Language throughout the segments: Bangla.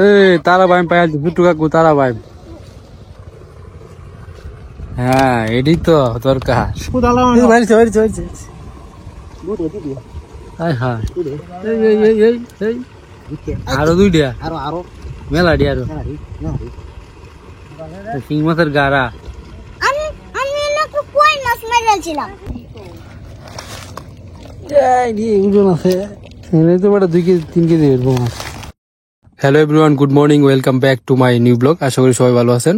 এই তারা ভাই পাই দুটো কাকু তারা ভাই। হ্যাঁ এডি তো দরকার। আরো দুইটা আরো মেলাডি আরো শিং মাছের গাড়া। Hello everyone, good morning, welcome back to my new blog. আশা করি সবাই ভালো আছেন।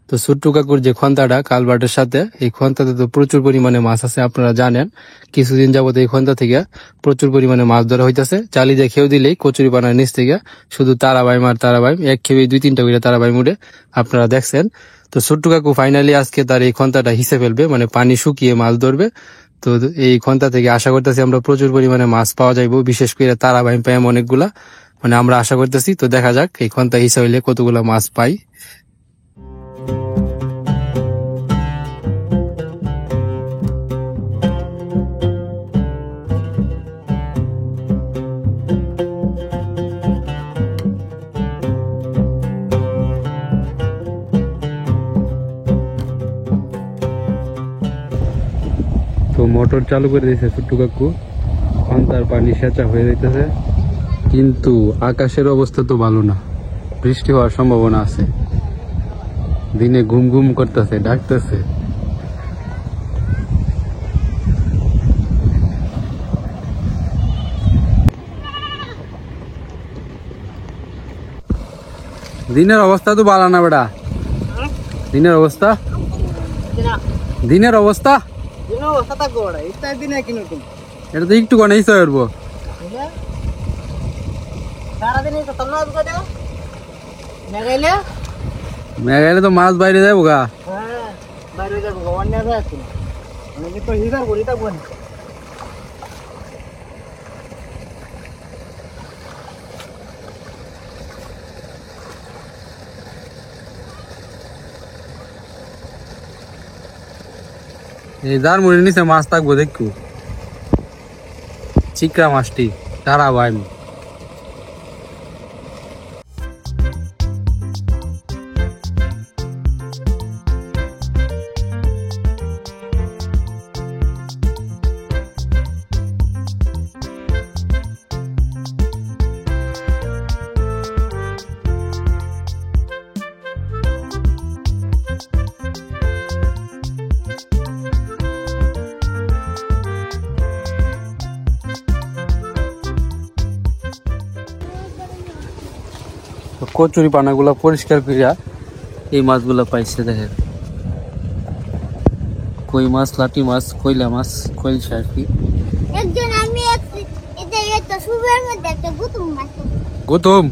তো ছোট্টু কাকুর যে খন্তাটা কালবার্টের সাথে, এই খন্তাতে তো প্রচুর পরিমাণে মাছ আছে। আপনারা জানেন কিছুদিন যাবত এই খন্তা থেকে প্রচুর পরিমাণে মাছ ধরা হইতেছে। চালি দিয়ে খেয়েও দিলেই কচুরি পানার নিচ থেকে শুধু তারাবাই মার তারাবাই, এক খেয়ে 2-3টা করে তারাবাই মুড়ে আপনারা দেখছেন। তো ছোট্টু কাকু ফাইনালি আজকে তার এই খন্তাটা হিসেবে ফেলবে, মানে পানি শুকিয়ে মাছ ধরবে। তো এই খন্তা থেকে আশা করতেছি আমরা প্রচুর পরিমাণে মাছ পাওয়া যাইবো, বিশেষ করে তারাবাই পাই অনেকগুলা, মানে আমরা আশা করতেছি। তো দেখা যাক এই খন্তা হিসাব হইলে কতগুলা মাছ পাই। তো মোটর চালু করে দিয়েছে ছোট্টু কাকু, খন্তার পানি সেচা হয়ে যাইতেছে, কিন্তু আকাশের অবস্থা তো ভালো না, বৃষ্টি হওয়ার সম্ভাবনা আছে। দিনে ঘুম ঘুম করতেছে, ডাকতেছে। দিনের অবস্থা তো ভালো না বেটা, দিনের অবস্থা দিনের অবস্থা এটা তো একটু কনে হিসাব করবো। মেঘাইলে তো মাছ বাইরে যাবো গা। এই যার মুড়ির নিচে মাছ থাকবো দেখু, চিকরা মাছটি তারা ভাই। কচুরি পানাগুলা পরিষ্কার করিয়া এই মাছগুলা পাইছে। দেখেন কই মাছ, লাটি মাছ, কইলা মাছ, কইলসা আর কি। গৌতম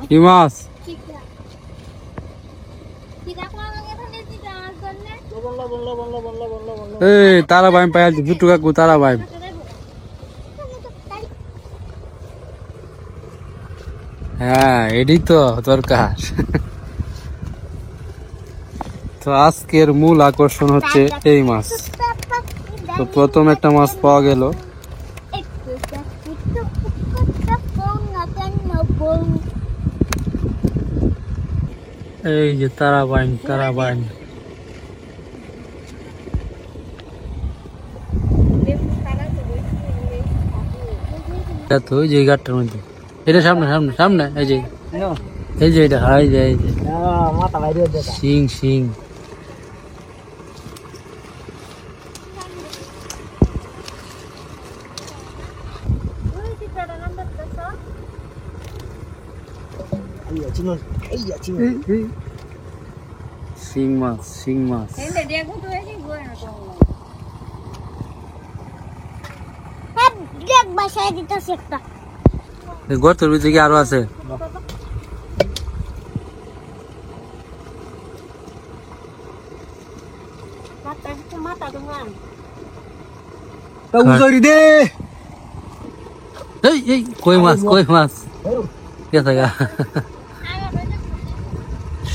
কি মাছ? এই তারা ভাই পাই ছোট্টু কাকু তারা ভাই। হ্যাঁ এডি তো দরকার। তো আজকের মূল আকর্ষণ হচ্ছে এই মাছ। তো প্রথম একটা মাছ পাওয়া গেল। এই যে তারাবাইন, তারাবাইন তো ওই যে গাছটার মধ্যে, এটা সামনে সামনে সামনে, এই যে এই যে এটা, এই যে এই যে শিং শিং। শিং মাছ, শিং মাছ। গর্তের ভিতরে কি আরো আছে? কই মাছ, কই মাছ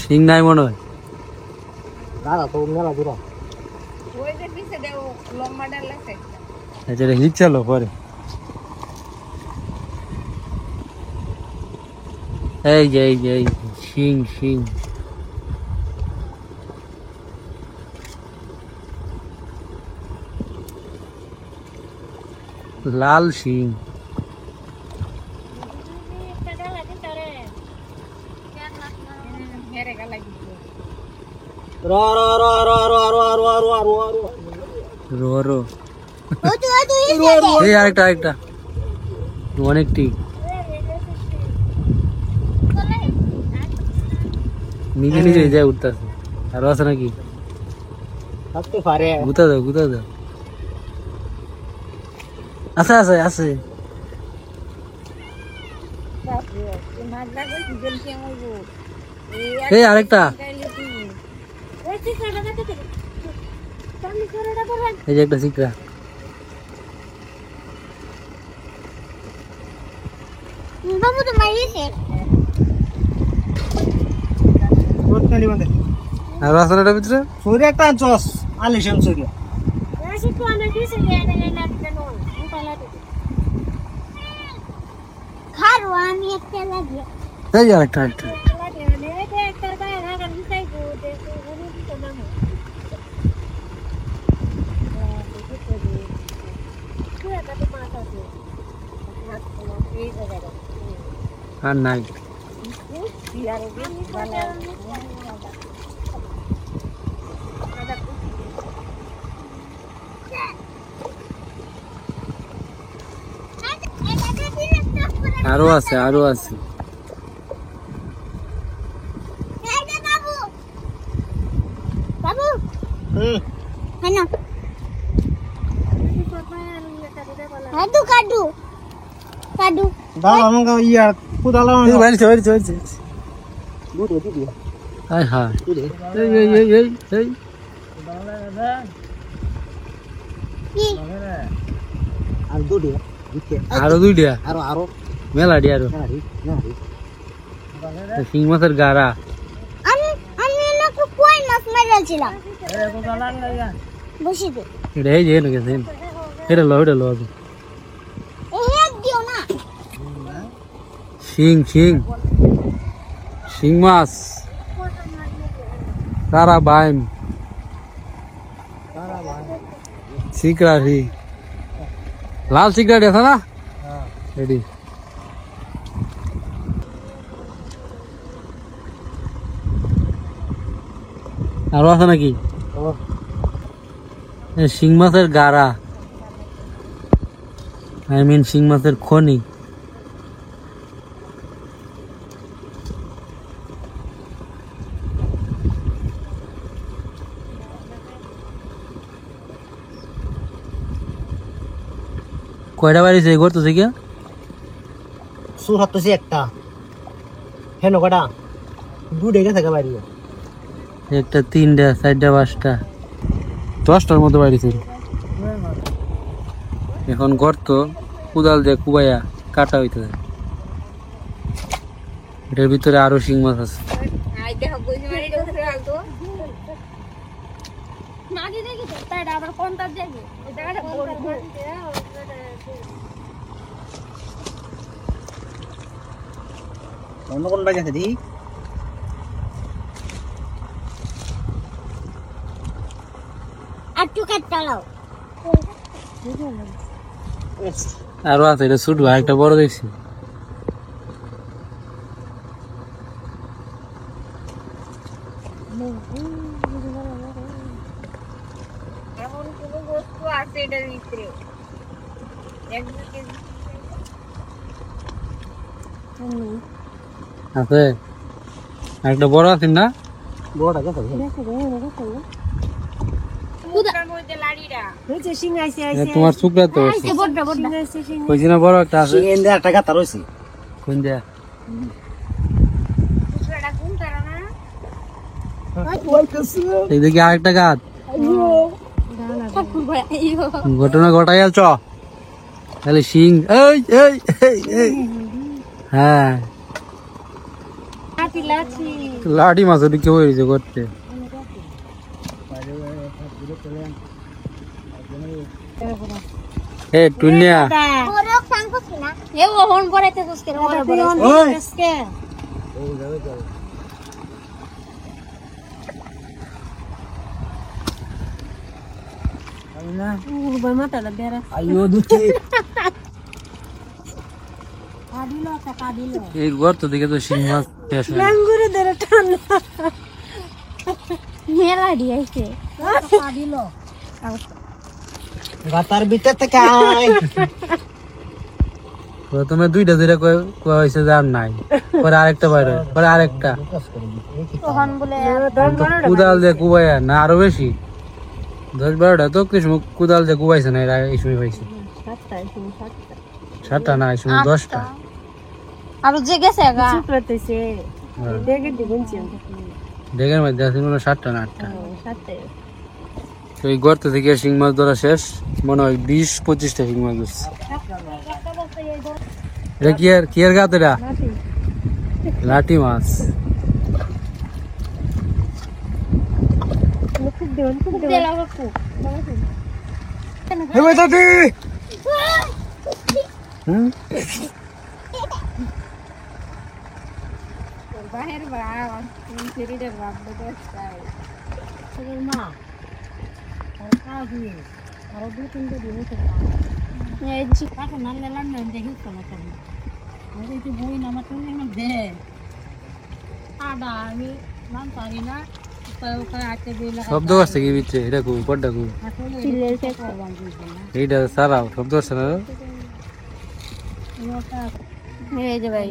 শিং নাই মনে হয়। দাদা তো মেলা দূর ওই যে পিছে দেও লম্বা ডাল আছে এটা হিট চালো পরে এই যে শিং শিং লাল শিং হেরে গা লাগি র র র র র র র র র রো রো এই আরেকটা অনেকটি নিজে নিজে যায় উঠতেছে আরো আছে নাকি থাকতে পারে গুতা দাও আছে আছে আছে মাছ লাগবে কি জল কি আমগো এই আরেকটা এই যে একটা সিকরা বাবু তো মারিছে কোটকালি বাঁধে আর আছে না এটার ভিতরে সূর্য একটা জস আলিশান সূর্য রাশি তো আনা দিছে না না কেন উপালা খারো আমি একটা লাগে এই যে আরেকটা লাগে নে এটা একটা বাইরে রাখা দিছাই গো দেখো ওনি তো না আর নাই আরো আছে বাবু হুম হ্যাঁ না কাটু দাও আমাকে ইয়া কুদালা বাড়িছে বুট হতে দিও হাই হাই এই কি আর দুটি দিতে আরো দুইটা আরো আরো মেলাডি আরো না শিং মাছের গাড়া আমি না কই মাছ মারছিলাম বসি দে এটা এই যে এনে গেছে এটা লো হেড দিও না শিং মাছ তারা বাইম সিকরারি লাল সিকরারি আছে না রেডি আরো আছে নাকি শিং মাছের গাড়া শিং মাছের খনি কয়টা বাড়িছে করতেছে কি সুর হচ্ছে একটা হেন কটা দুটে গেছে বাড়ি একটা 3টা 4টা 5টা 10টার মতো বাড়িছে এখন গর্ত কুদাল দিয়ে কুবাইয়া কাটা হইতেছে এটার ভিতরে আরো শিং মাছ আছে আই দেখো কই মারি ধরে আলতো মাগি দেখি তো তাই আবার কোন তার যাবে ওই জায়গাটা বড় অন্য কোন বাজে আছে দি আটু কাটলাও আরো আছে এটা ছোট ভাই একটা বড় দেখছি এমন কোন বস্তু আছে এটার ভিতরে আছে একটা বড় আছে না বড়টা গেছে তোমার শুকরা তো কইছি না বড় একটা আছে সিঙ্গেন্দে একটা গাতা রইছে কোন দেয়া এই দেখি আরেকটা গাছ ঘটনা ঘটাই আছ তাহলে সিং হ্যাঁ লাঠি মাছ বিক্রি হয়েছে করতে এ টুনিয়া ওরক সাংকো কিনা এ ওহন পড়াইতে কসকে ওরে বড় কসকে না উড়বা মাথাটা বেরা আইও দুটি কাদিলো তা কাদিলো এই গর্ত দিকে তো শিং মাছ শেষ হয় না। লাঙ্গুরে ধরে টান মেলা দিয়েছে কাদিলো গাতার ভিতর থেকে আয় প্রথমে দুইটা যেটা কোয়া হয়েছে যে আর নাই, পরে আরেকটা বাইরে, পরে আরেকটা তখন বলে কুদাল দিয়ে কুবাই না আরো বেশি 10-12টা তো কিছু কুদাল দিয়ে কুবাইছে না, এরা এই সময় পাইছে 7টা না, এই সময় 10টা। আর যে গেছে গা চুপড়াতেছে দেখে দিবেন চিন ডেগের মধ্যে আছে মনে হয় 7টা না 8টা। তো এই গর্ত থেকে শিং মাছ ধরা শেষ, মনে হয় 20-25টা শিং মাছ ধরছে। এটা কি আর গাত এটা লাঠি মাছ। হেমে দাদি বাহির বাবা ফেরিদের বাপ দেখছাই মা আর কাজী আর দুই তিনটে দিন এই যে কাকে নালে লন্ডন দেখি চলো তুমি ওই যে বই নামা তুমি না দে আডা আমি নাম পারি না তো আতে দিলা শব্দ করছে কি বিচ্ছে, এটা খুব বড়টা খুব চিল্লে সে করবান এইটা সারাও শব্দ করছে না এই যে ভাই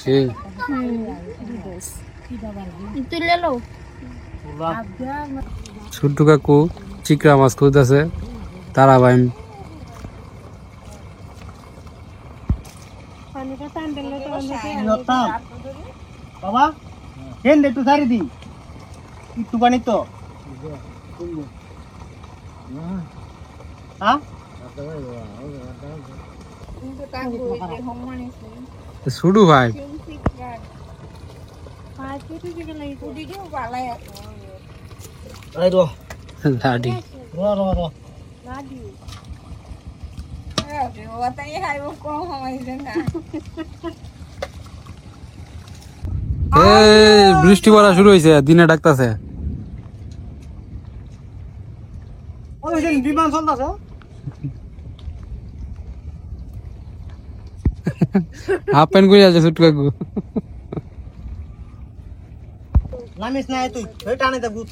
শিং। তুই লে লো ছোট্ট কাকু চিকরা মাছ খুঁজতেছে, তারা ভাই বাবা হেন দে তুই সারি দি একটু পানি তো হ্যাঁ শুরু ভাই আই রো লাঠি রো রো রো বৃষ্টি পড়া শুরু হয়েছে, দিনে ডাকতেছে। ওই যে বিমান চলতাছে হাফ প্যান্ট করে আছে ছোট্ট কাকু। নামিস না তুই ওই টানে দে ভূত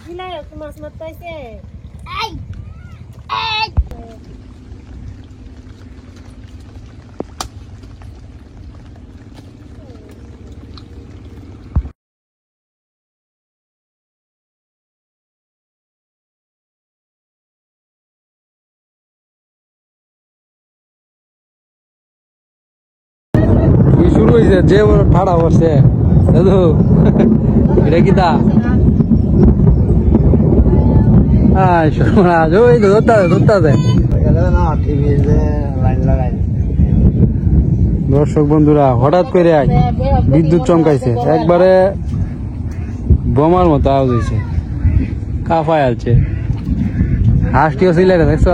দিলাই মাছ মাছ পাইছে এই এই কি শুরু হয়েছে, যে বড় ঠাড়া পড়ছে দাদু, এটা কি তা সর্বনাশ, ওই তো ধরতে না টিভি যে লাইন লাগাই দর্শক বন্ধুরা, হঠাৎ করে বিদ্যুৎ চমকাইছে, একবারে বোমার মতো আওয়াজ হয়েছে, কাফায় আছে হাঁসটিও ছিল দেখছ।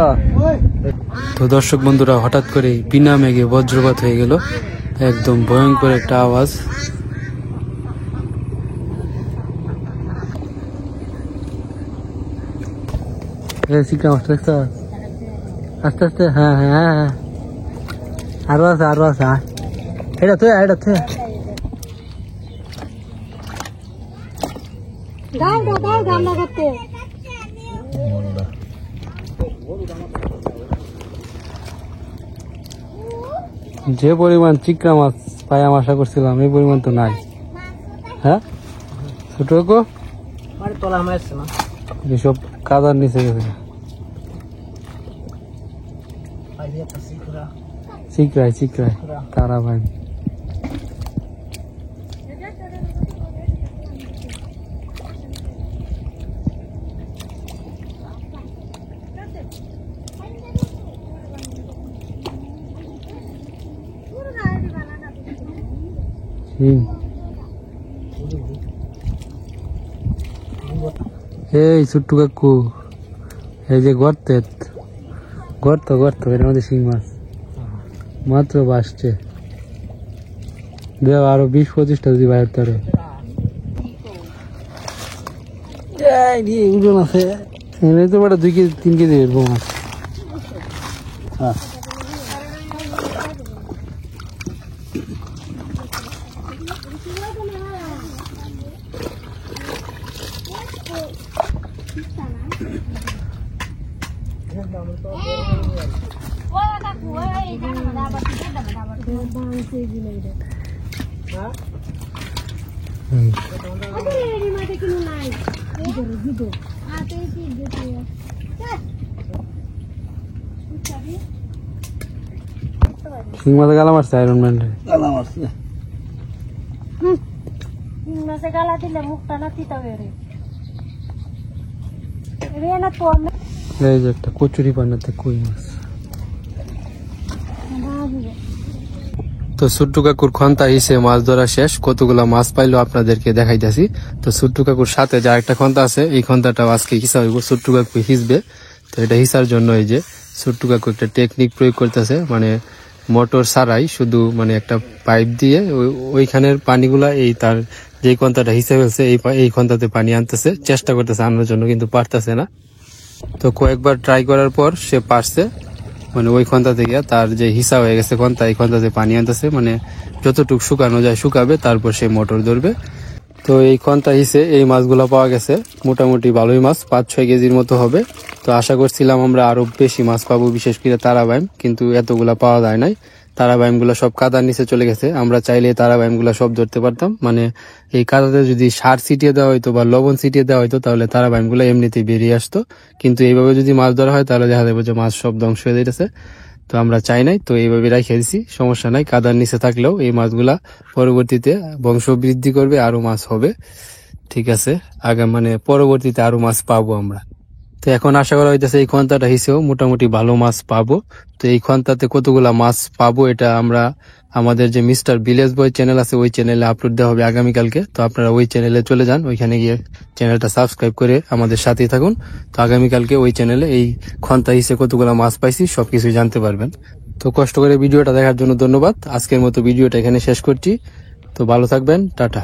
তো দর্শক বন্ধুরা, হঠাৎ করে বিনা মেঘে বজ্রপাত হয়ে গেল, একদম ভয়ঙ্কর একটা আওয়াজ। শিক্ষা মাস্টার দেখছ, আস্তে আস্তে, হ্যাঁ হ্যাঁ হ্যাঁ, আরো আছে আরো আছে, এটা তো গাও গাও গামলা করতে যে পরিমাণ চিকরা মাছ পাই আমি আশা করছিলাম, এই পরিমাণ তো নাই। হ্যাঁ ছোট কাকু, আরে তোলা আমার আসছে না এসব কাদার নিচে গেছে, আইয়া পাসি পুরা চিকরাই তারা ভাই। এই ছোট্টু কাকু, এই যে গর্ত এর মধ্যে শিং মাছ মাত্র বাসছে। দেও আরো 20-25টা যদি বাইর তারে ওজন আছে। তো বেটা 2 কেজি 3 কেজি এরকম মাছ। শিং মাছ গালা মারছে আয়রন ম্যান গালা মারছে। মাছে গালা দিলে মুখটা না তিতা বেরে না তো। এই যে একটা কচুরি পানাতে কই মাছ। তো ছোট্টু কাকুর খন্তা হিসে মাছ ধরা শেষ, কতগুলা মাছ পাইলো আপনাদেরকে দেখাইতেছি। তো ছোট্টু কাকুর সাথে যা একটা খন্তা আছে, এই খন্তাটাও আজকে হিসা হইব, ছোট্টু কাকু হিসবে। তো এটা হিসার জন্য এই যে ছোট্টু কাকু একটা টেকনিক প্রয়োগ করতেছে, মানে মোটর ছাড়াই শুধু মানে একটা পাইপ দিয়ে ওইখানের পানিগুলা এই তার যে খন্তাটা হিসে ফেলছে এই খন্তাতে পানি আনতেছে, চেষ্টা করতেছে আনার জন্য, কিন্তু পারতেছে না। তো কয়েকবার ট্রাই করার পর সে পারছে, মানে ওই খন্তা থেকে তার যে হিসা হয়ে গেছে খন্তা, এই খন্তাতে পানি আনতেছে, মানে যতটুকু শুকানো যায় শুকাবে, তারপর সে মোটর ধরবে। তো এই খন্তা হিসে এই মাছগুলো পাওয়া গেছে, মোটামুটি ভালোই মাছ, 5-6 কেজির মতো হবে। তো আশা করছিলাম আমরা আরো বেশি মাছ পাবো, বিশেষ করে তারাবাইম, কিন্তু এতগুলা পাওয়া যায় নাই। তারাবাইম গুলা সব কাদার নিচে চলে গেছে। আমরা চাইলে তারাবাইম গুলা সব ধরতে পারতাম, মানে এই কাদাতে যদি সার ছিটিয়ে দেওয়া হইতো বা লবণ ছিটিয়ে দেওয়া হইতো তাহলে তারাবাইম গুলা এমনিতেই বেরিয়ে আসতো। কিন্তু এইভাবে যদি মাছ ধরা হয় তাহলে দেখা যাবে যে মাছ সব ধ্বংস হয়ে যাইতেছে। তো আমরা চাই নাই, তো এইভাবে রাখিয়ে দিছি, সমস্যা নাই। কাদার নিচে থাকলেও এই মাছগুলা পরবর্তীতে বংশ বৃদ্ধি করবে, আরো মাছ হবে। ঠিক আছে, মানে পরবর্তীতে আরো মাছ পাবো আমরা। তো এখন আশা করা হইতেছে এই খন্তাটা হিসেবেও মোটামুটি ভালো মাছ পাবো। তো এই খন্তাতে কতগুলা মাছ পাবো এটা আমরা আমাদের যে মিস্টার ভিলেজ বয় চ্যানেল আছে ওই চ্যানেলে আপলোড দেওয়া হবে আগামীকালকে। তো আপনারা ওই চ্যানেলে চলে যান, ওইখানে গিয়ে চ্যানেলটা সাবস্ক্রাইব করে আমাদের সাথেই থাকুন। তো আগামীকালকে ওই চ্যানেলে এই খন্তা হিসেবে কতগুলা মাছ পাইছি সবকিছু জানতে পারবেন। তো কষ্ট করে ভিডিওটা দেখার জন্য ধন্যবাদ। আজকের মতো ভিডিওটা এখানে শেষ করছি। তো ভালো থাকবেন, টাটা।